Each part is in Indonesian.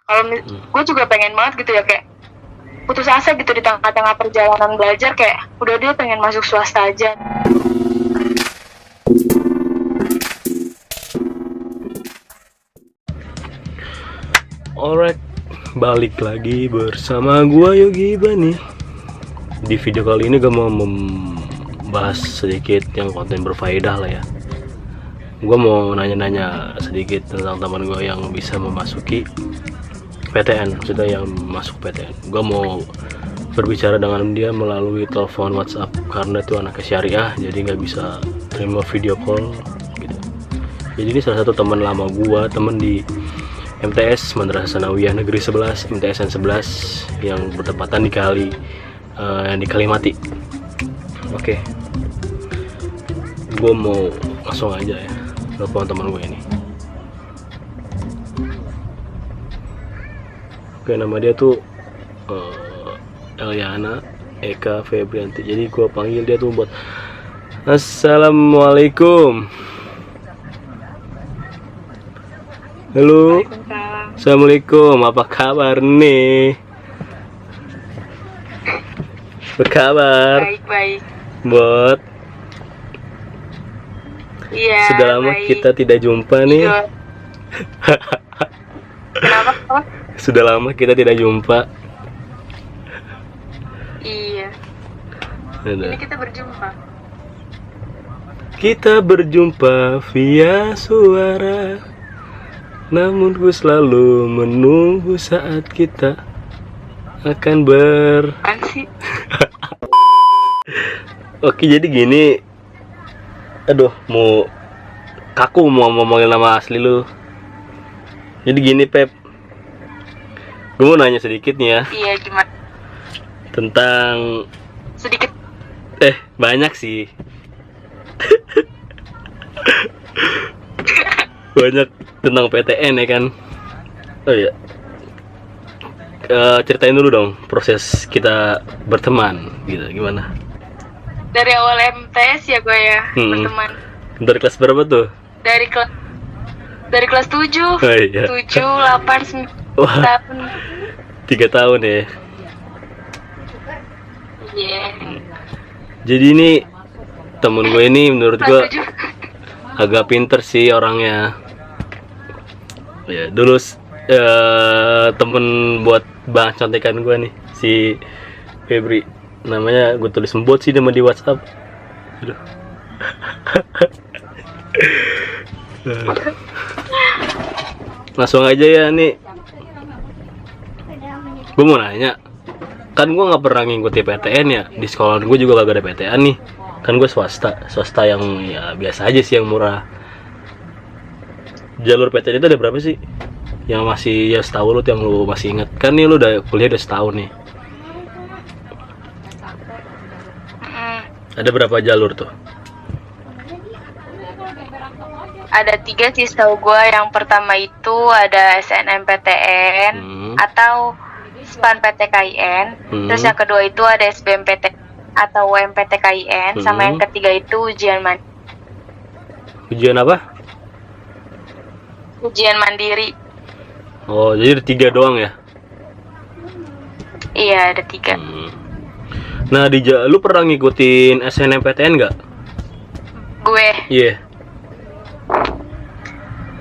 Kalau gue juga pengen banget gitu ya, kayak putus asa gitu di tengah-tengah perjalanan belajar, kayak udah dia pengen masuk swasta aja. Alright, balik lagi bersama gua Yogi Bani. Di video kali ini gue mau membahas sedikit yang konten berfaedah lah ya. Gue mau nanya-nanya sedikit tentang teman gue yang bisa memasuki PTN, sudah yang masuk PTN. Gue mau berbicara dengan dia melalui telepon WhatsApp karena itu anaknya syariah, jadi nggak bisa terima video call gitu. Jadi ini salah satu teman lama gue, teman di MTS Madrasah Sanawiyah Negeri 11, MTSN 11 yang bertepatan di yang di Kalimati. Oke, gue mau langsung aja ya telepon teman gue ini. Oke, nama dia tuh Eliana Eka Febrianti. Jadi gue panggil dia tuh buat Assalamualaikum. Halo. Assalamualaikum, apa kabar nih? Apa kabar? Baik-baik. Bot. Iya. Sudah lama baik. kita tidak jumpa nih. Iya. Kenapa? Sudah lama kita tidak jumpa. Iya. Aduh. Ini kita berjumpa. Kita berjumpa via suara, namun ku selalu menunggu saat kita akan Apaan sih? Oke, jadi gini. Aduh, mau kaku mau ngomongin nama asli lu. Jadi gini, Pep. Gue mau nanya sedikit nih ya Iya, gimana? tentang Sedikit. banyak sih. Banyak tentang PTN ya kan. Oh iya. Ceritain dulu dong proses kita berteman gitu, gimana? Dari awal MTS ya gue ya, berteman. Dari kelas berapa tuh? Dari kelas 7. Oh, iya. 7, 8, 9 Wah, tahun. 3 tahun ya. Iya. Jadi ini temen gue ini menurut gue Kelas 7. agak pinter sih orangnya. Ya dulu temen buat bahan contekan gue nih, si Febri. Namanya gue tulis sembot sih nama di WhatsApp. Aduh. Langsung aja ya nih. Gue mau nanya, kan gue nggak pernah ngikuti PTN ya. Di sekolah gue juga gak ada PTN nih. Kan gue swasta yang ya biasa aja sih, yang murah. Jalur PTN itu ada berapa sih? Yang masih ya setahu lu, yang lu masih inget. Kan nih lu udah kuliah udah setahun nih. Ada berapa jalur tuh? Ada 3 sih setahu gue. Yang pertama itu ada SNMPTN atau SPAN PTKIN. Terus yang kedua itu ada SBMPT atau UMPTKIN. Sama yang ketiga itu ujian mandiri. Ujian apa? Ujian mandiri. Oh, jadi ada 3 doang ya? Iya, ada 3. Nah, lu pernah ngikutin SNMPTN nggak? Gue Iya.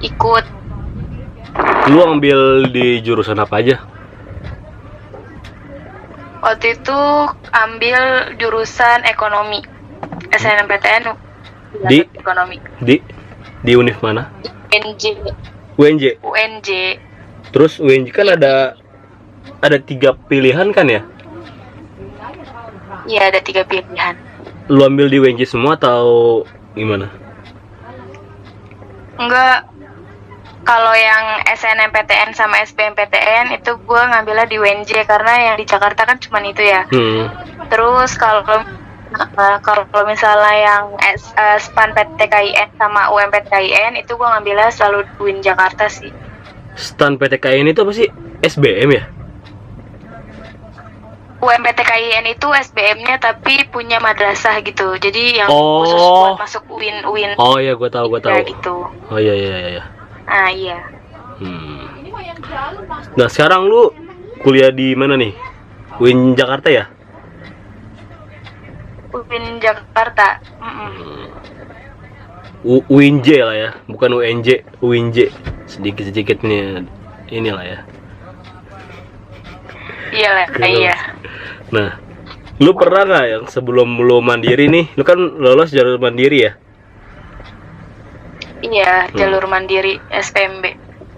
ikut. Lu ambil di jurusan apa aja? Waktu itu ambil jurusan ekonomi. SNMPTN Di? ekonomi. Di univ mana? UNJ. UNJ. Terus UNJ kan ada 3 pilihan kan ya? Iya, ada 3 pilihan. Lu ambil di UNJ semua atau gimana? Enggak. Kalau yang SNMPTN sama SBMPTN itu gue ngambilnya di UNJ karena yang di Jakarta kan cuma itu ya. Terus kalau misalnya yang SPAN PTKIN sama UMPTKIN itu gue ngambilnya selalu di UIN Jakarta sih. STAN PTKIN itu apa sih? SBM ya? UMPTKIN itu SBM-nya tapi punya madrasah gitu. Jadi yang khusus buat masuk UIN. Oh iya, gue tahu. Ya, gitu. Oh iya. Ah iya. Nah sekarang lu kuliah di mana nih? UIN Jakarta ya? UIN Jakarta. UINJ lah ya, bukan UNJ, UINJ. Sedikit-sedikit nih inilah ya. Iya lah, iya. Nah, lu pernah nggak yang sebelum lu mandiri nih, lu kan lolos jalur mandiri ya? Iya, jalur mandiri SPMB.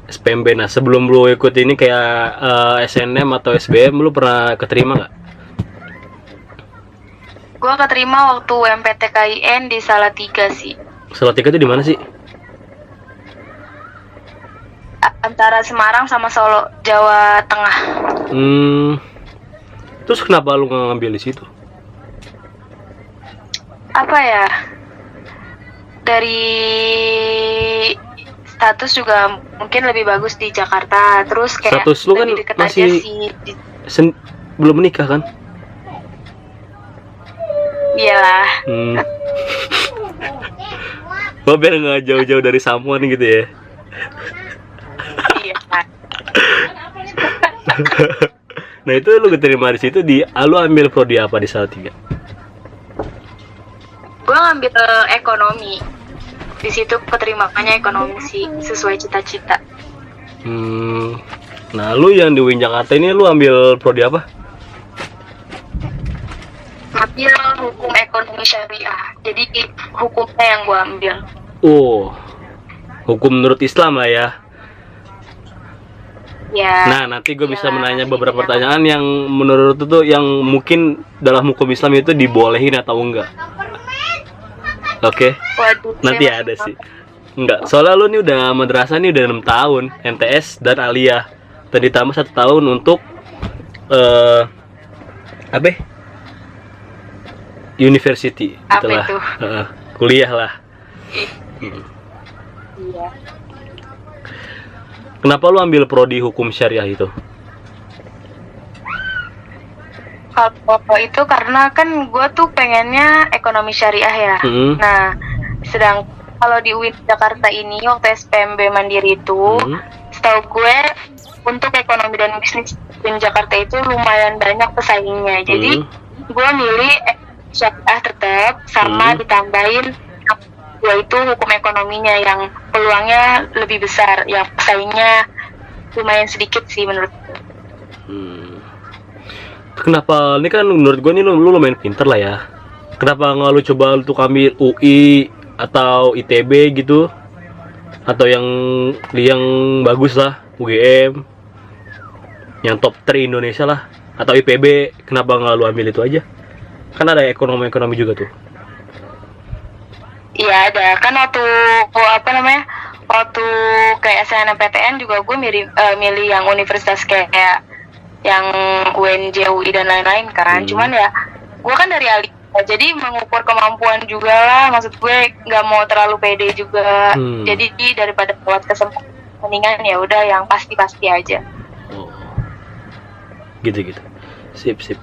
SPMB. Nah, sebelum lu ikut ini kayak SNM atau SBM, lu pernah keterima nggak? Gua keterima waktu UMPTKIN di Salatiga sih. Salatiga itu di mana sih? Antara Semarang sama Solo, Jawa Tengah. Terus kenapa lu nggak ngambil di situ? Apa ya? Dari status juga mungkin lebih bagus di Jakarta. Terus kayak status lu kan masih belum menikah kan? Iyalah. Oh, biar nggak jauh-jauh dari someone gitu ya? Iya. Nah itu lu keterima di situ lu ambil prodi apa di Salatiga? Gue ngambil ekonomi. Di situ keterimanya ekonomi sih, sesuai cita-cita. Nah lu yang di UIN Jakarta ini lu ambil prodi apa? Ambil hukum ekonomi syariah. Jadi hukumnya yang gue ambil. Oh, hukum menurut Islam lah ya. Ya. Nah nanti gue bisa menanya beberapa pertanyaan yang menurut itu yang mungkin dalam hukum Islam itu dibolehin atau enggak. Oke. Nanti ada sih. Enggak, soalnya lu nih udah madrasah nih udah 6 tahun MTS dan aliyah. Dan ditambah 1 tahun untuk apa? University. Apa itulah. itu? Kuliah lah. Iya. Kenapa lu ambil prodi hukum syariah itu? Kalau itu karena kan gue tuh pengennya ekonomi syariah ya. Nah, sedang kalau di UIN Jakarta ini waktu SPMB mandiri itu, setahu gue untuk ekonomi dan bisnis UIN Jakarta itu lumayan banyak pesaingnya. Jadi gue milih syariah tetap sama ditambahin gue itu hukum ekonominya yang peluangnya lebih besar, yang pesaingnya lumayan sedikit sih menurut gue. Kenapa? Ini kan menurut gue nih lu lumayan pinter lah ya. Kenapa nggak lu coba untuk ambil UI atau ITB gitu? Atau yang bagus lah, UGM, yang top 3 Indonesia lah, atau IPB? Kenapa nggak lu ambil itu aja? Kan ada ekonomi juga tuh. Iya ada, kan waktu kayak SNMPTN juga gue milih yang universitas kayak yang UNJ, UI dan lain-lain kan. Cuman ya gue kan dari aliyah, jadi mengukur kemampuan juga lah. Maksud gue nggak mau terlalu pede juga. Jadi daripada buat kesempatan, mendingan ya udah yang pasti aja. Oh, gitu. Sip.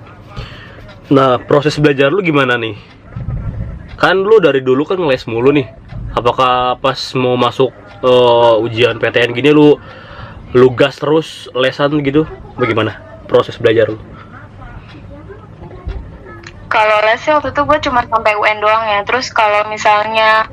Nah proses belajar lu gimana nih? Kan lu dari dulu kan ngeles mulu nih. Apakah pas mau masuk ujian PTN gini lu gas terus lesan gitu? Bagaimana proses belajar lu? Kalau les waktu itu gue cuma sampai UN doang ya. Terus kalau misalnya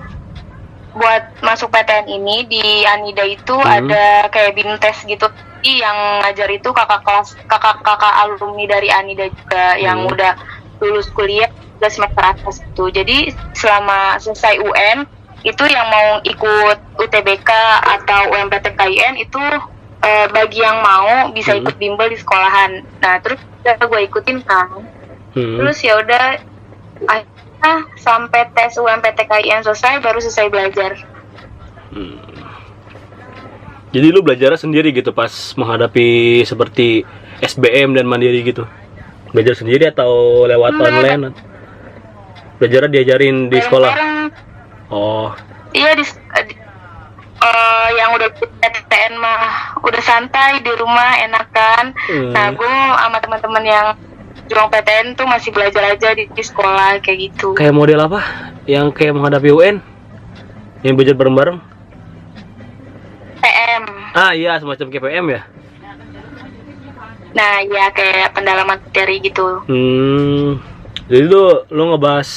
buat masuk PTN ini di Anida itu ada kayak BIMTES gitu. Yang ngajar itu kakak alumni dari Anida juga yang udah lulus kuliah udah semester atas itu. Jadi selama selesai UN itu yang mau ikut UTBK atau UMPTKIN itu bagi yang mau bisa ikut bimbel di sekolahan. Nah terus gue ikutin kan. Terus ya udah akhirnya sampai tes UMPTKIN selesai baru selesai belajar. Jadi lu belajarnya sendiri gitu pas menghadapi seperti SBM dan mandiri gitu? Belajar sendiri atau lewat online? Belajarnya diajarin di sekolah? Oh. Iya yang udah PTN mah udah santai di rumah enakan. Nah gue sama teman-teman yang jurang PTN tuh masih belajar aja di sekolah kayak gitu. Kayak model apa? Yang kayak menghadapi UN? Yang belajar bareng-bareng? PM. Iya, semacam KPM ya. Nah ya kayak pendalaman materi gitu. Jadi tuh lo ngebahas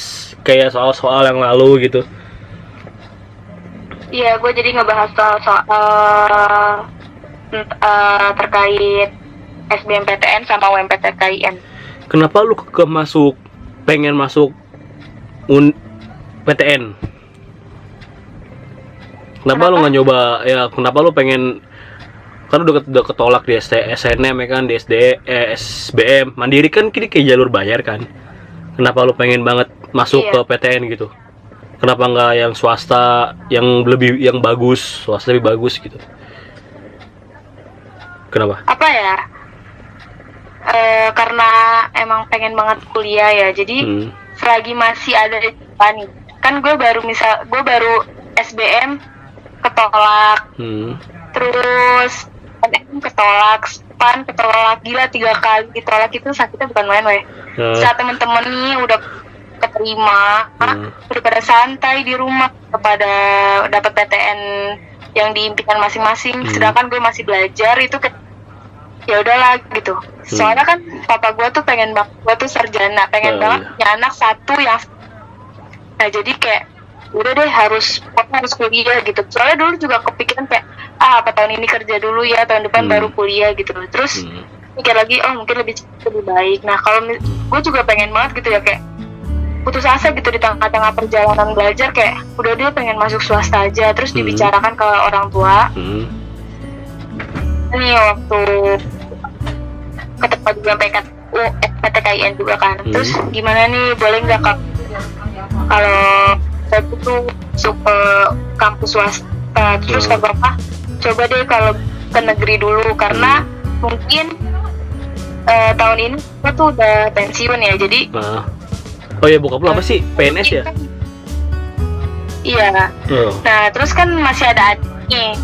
kayak soal-soal yang lalu gitu. Iya, gue jadi ngebahas soal terkait SBMPTN sama UMPTKIN. Kenapa lu pengen masuk PTN? Kenapa lu nggak nyoba ya? Kenapa lu pengen, kan udah ketolak di SNM ya kan, di SBM Mandiri kan kini kayak jalur bayar kan. Kenapa lu pengen banget masuk ke PTN gitu? Kenapa nggak yang swasta yang bagus, swasta lebih bagus gitu? Kenapa? Apa ya? Karena emang pengen banget kuliah ya. Jadi selagi masih ada di depan nih. Kan gue baru SBM ketolak. Terus ketolak, SPAN ketolak, gila 3 kali ditolak itu sakitnya bukan main weh. Saat temen-temen nih udah keterima, udah pada santai di rumah, pada dapat PTN yang diimpikan masing-masing, sedangkan gue masih belajar itu ya udahlah gitu. Soalnya kan papa gue tuh pengen banget gue tuh sarjana, pengen banget punya anak satu yang, nah jadi kayak udah deh harus kuliah gitu. Soalnya dulu juga kepikiran kayak apa tahun ini kerja dulu ya, tahun depan baru kuliah gitu. Terus mikir lagi mungkin lebih baik. Nah kalau gue juga pengen banget gitu ya, kayak putus asa gitu di tengah-tengah perjalanan belajar, kayak udah dia pengen masuk swasta aja. Terus dibicarakan ke orang tua. Ini waktu ketemu juga PTKIN juga kan. Terus gimana nih, boleh nggak kalau saya tuh masuk ke kampus swasta? Terus kata bapak, coba deh kalau ke negeri dulu, karena mungkin tahun ini gue tuh udah pensiun ya, jadi oh ya, bokap lu apa sih? PNS ya? Iya. Nah terus kan masih ada adik yang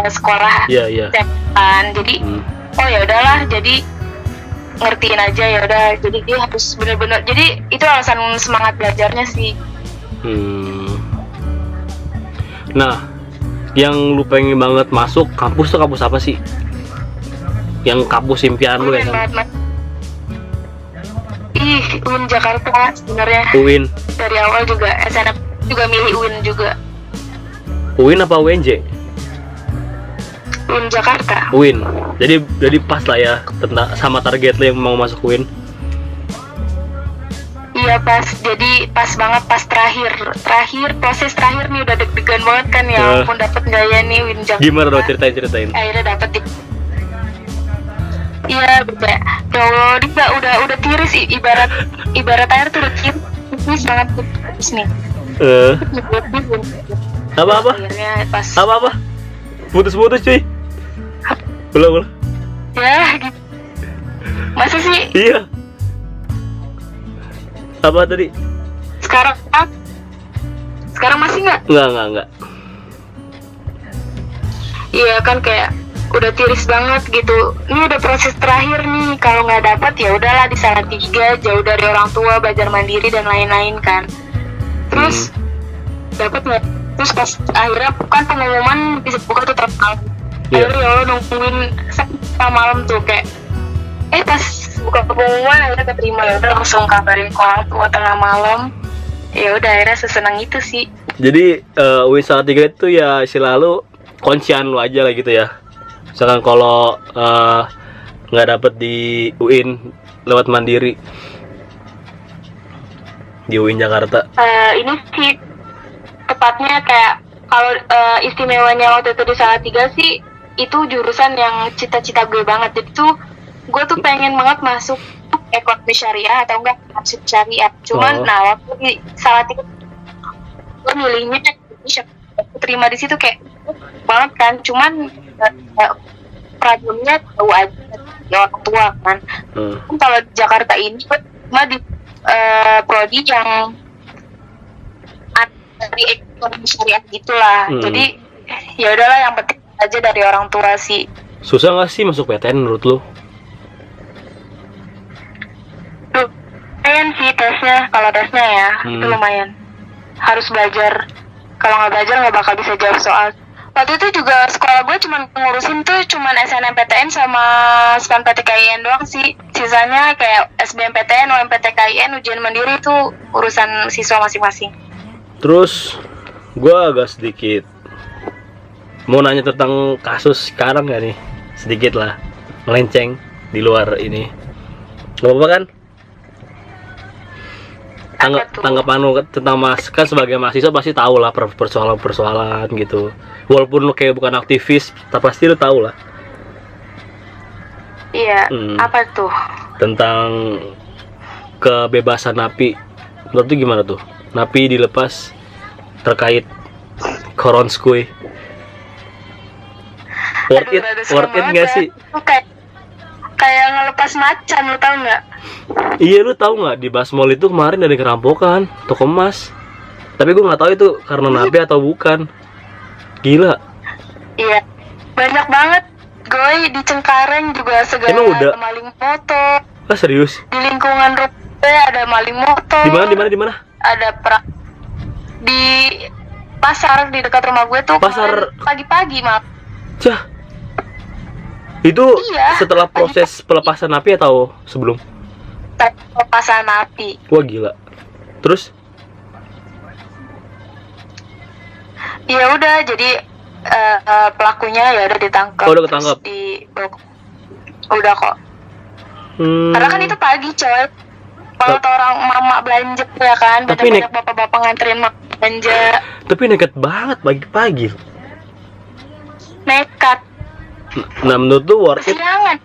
sekolah kan, jadi oh ya udahlah, jadi ngertiin aja ya udah. Jadi dia harus bener-bener, jadi itu alasan semangat belajarnya sih. Nah, yang lu pengen banget masuk kampus tuh kampus apa sih? Yang kampus impian lu ya kan? UIN Jakarta sebenarnya. UIN. Dari awal juga SNM juga milih UIN juga. UIN apa UNJ? UIN Jakarta. UIN. Jadi pas lah ya tentang sama target lo yang mau masuk UIN. Iya pas, jadi pas banget pas terakhir proses terakhir nih, udah deg-degan banget kan ya. Ampun dapet nggak ya nih UIN Jakarta. Gimana dong, ceritain. Akhirnya dapet. Iya, kayak ya Allah, dia udah tiris, ibarat air tuh udah tiris banget terus nih. Apa? Akhirnya pas apa? Putus cuy. Ulang. Ya, gitu. Masa sih? Iya. Apa tadi? Sekarang masih nggak? Nggak. Iya kan, kayak udah tiris banget gitu. Ini udah proses terakhir nih, kalau nggak dapat ya udahlah di Salatiga, jauh dari orang tua, belajar mandiri dan lain-lain kan. Terus dapat nggak? Terus pas akhirnya kan pengumuman bisa buka tuh terang. Akhirnya ya Allah nungguin sampai malam tuh, kayak pas buka pengumuman akhirnya keterima, ya udah langsung kabarin ke orang tua tengah malam. Ya udah akhirnya sesenang itu sih. Jadi UIN Salatiga itu ya istilah lu kuncian lu aja lah gitu ya. Misalkan kalau nggak dapet di UIN lewat mandiri di UIN Jakarta. Ini sih tepatnya kayak kalau istimewanya waktu itu di Salatiga sih, itu jurusan yang cita-cita gue banget. Jadi tuh gue tuh pengen banget masuk ekonomi syariah atau enggak masuk syariah. Cuman nah waktu di Salatiga gue milihnya terima di situ kayak banget kan. Cuman problemnya tahu aja ya orang tua kan. Kalau di Jakarta ini cuma di prodi yang dari ekonomi syariah gitulah. Jadi ya udahlah, yang penting aja dari orang tua sih. Susah nggak sih masuk PTN menurut lo? Lumayan sih tesnya, kalau tesnya ya itu lumayan. Harus belajar. Kalau nggak belajar nggak bakal bisa jawab soal. Waktu itu juga sekolah gue cuma ngurusin tuh cuman SNMPTN sama SNMPTKIN doang sih. Sisanya kayak SBMPTN, UMPTKIN, ujian mandiri itu urusan siswa masing-masing. Terus gue agak sedikit mau nanya tentang kasus sekarang ya nih, sedikit lah melenceng di luar ini. Gak apa-apa kan? Tanggapan lu tentang mas kan sebagai mahasiswa pasti tahu lah persoalan-persoalan gitu. Walaupun lu kayak bukan aktivis, tapi pasti lu tahu lah. Iya. Apa tuh? Tentang kebebasan napi. Menurut lu gimana tuh? Napi dilepas terkait Koronskui. Worth it nggak sih? Kayak ngelepas macan, lu tau nggak? Iya, lu tahu nggak di Basmol itu kemarin ada kerampokan toko emas. Tapi gue nggak tahu itu karena napi atau bukan. Gila. Iya, banyak banget. Gue di Cengkareng juga segala ada maling motor. Ah, serius? Di lingkungan rumah ada maling motor. Di mana? Ada di pasar di dekat rumah gue tuh. Pasar pagi-pagi, Mak. Cah. Itu iya, setelah proses pelepasan napi atau sebelum? Pelepasan napi. Wah, gila. Terus? Ya udah, jadi pelakunya ya udah ditangkap. Oh, udah ketangkap. Udah kok. Karena kan itu pagi, coy. Kalau orang mama belanja ya kan, banyak bapak-bapak nganterin mak belanja. Tapi nekat banget pagi-pagi. Nekat. Nah, menurut lu worth it? Jangan.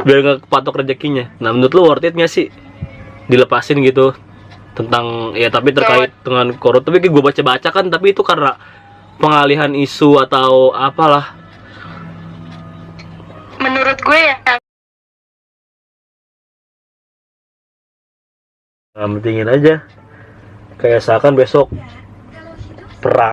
Biar gak kepatok rezekinya. Nah, menurut lu worth it gak sih dilepasin gitu? Tentang ya tapi terkait dengan korupsi. Tapi gue baca-baca kan, tapi itu karena pengalihan isu atau apalah. Menurut gue ya, nah, pentingin aja. Kayak seakan besok perang.